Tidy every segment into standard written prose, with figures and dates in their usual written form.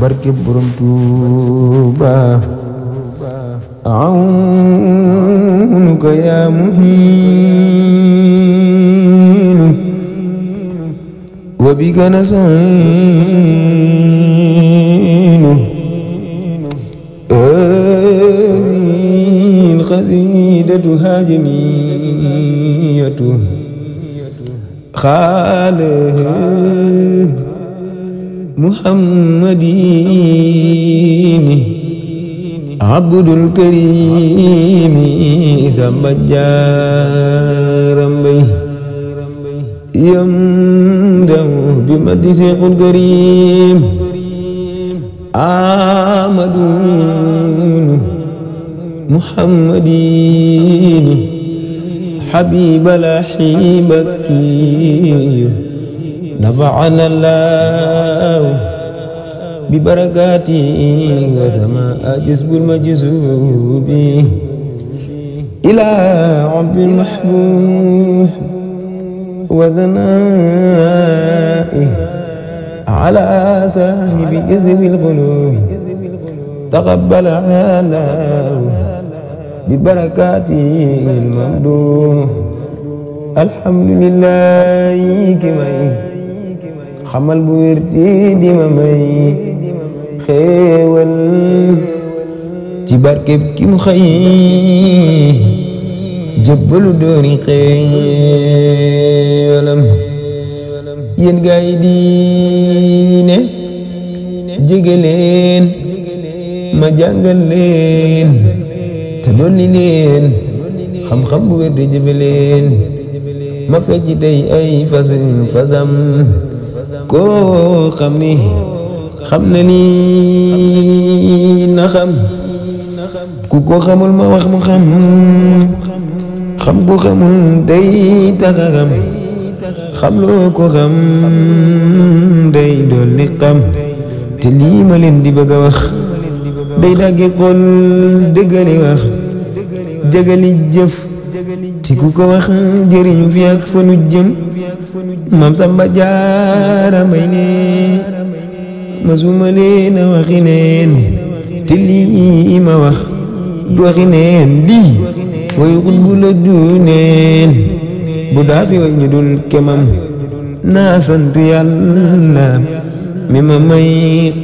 barke borom Tuuba awnuka ya muhiinu wa bika nasta'iinu القصيدة هاجمية خاله محمدين عبد الكريم سمجارم بي يمدح بمد سيق الكريم آمدون محمدين حبيب الأحبكي نفعنا الله ببركاته وثما جسب المجذوب إلى عبد المحبوب وثنائه على صاحب جذب القلوب تقبل الله ببركاته الممدوح الحمد لله كماي خمال بويرتي دي ماي خيول ci barkeb ki mu xëy jëbbalu dooni xéewalam yéen gaay diine jege leen ma jàngal leen te dolli leen xam-xam bu wér te jëfe leen ma fecc tey ay fasam koo xam ni xam na ni na xam ku ko xamul ma wax mu xam ko xamul day taxa xam loo ko xam day dolli xam te lii ma leen di bëgg a wax day dagge xol dëggali wax jagali jëf ci ku ko wax jëriñu fi ak fa nu jëm Maam Samba Jaara Mbay ne masuma leen a waxi neen te lii ma wax du waxi neen lii way xul bu la du neen bu daa fi way ñu dul kemam naa sant Yàlla mi ma may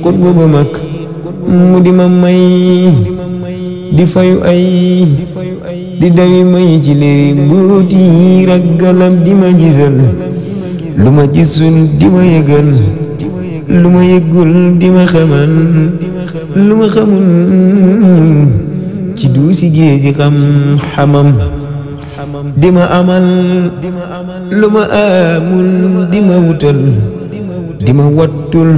xut bu ba mag mu di ma may di fayu ay di dawi may ci léeri mbooti raggalam di ma gisal lu ma gisul di ma yëgal lu ma yëgul di ma xamal lu ma xamul ci duusi géeji xam-xamam di ma amal lu ma amul di ma wutal di ma wattul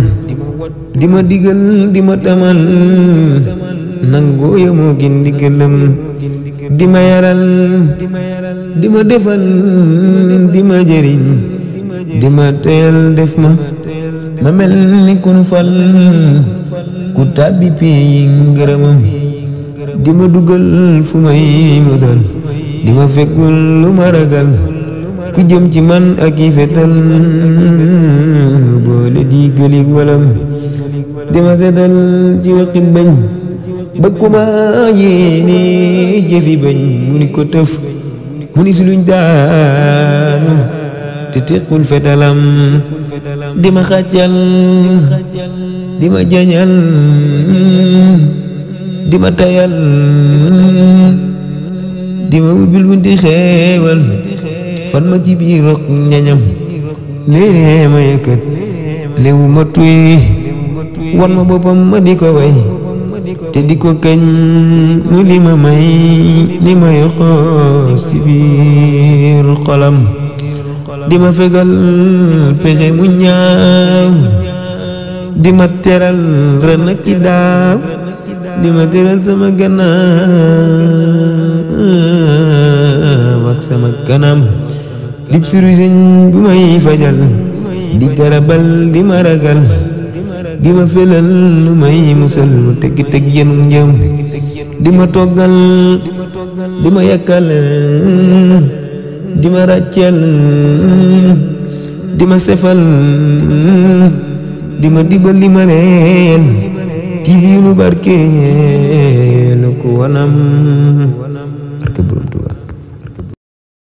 di ma digal di ma tamal nangoo ya moo gën digalam di ma yaral di ma defal di ma jëriñ di ma teel def ma mel ni ku nu fal ku tàbbi pii ngërëmam di ma dugal fu may musal di ma fekkul lu ma ragal ku jëm ci man ak i fetal boole di gëlig walam di ma setal ci waqi bañ ba kuma yéene jëfi bañ mu ni ko tëf mu ni suluñ daanu te tequl fetalam di ma xàccal di ma jañal di ma tayal di ma ubbil bunti xeewal fan ma ci biir rok ñañam lee ma yëkkat léewu ma tuy wan ma boppam ma di ko way te di ko kañ mu li ma may li ma yokkos ci biir xolam di ma fegal pexe mu ñaaw di ma teral ren ak ci daaw di ma teral sama gannaaw ak sama kanam dib sëriñ bu may fajal di garabal di ma ragal di ma felal lu may musal mu teg yenu njëm di ma toggal di ma yakkal di ma ràcceel di ma sefal di ma dibal li ma leen TV lu barkeelu ko wanam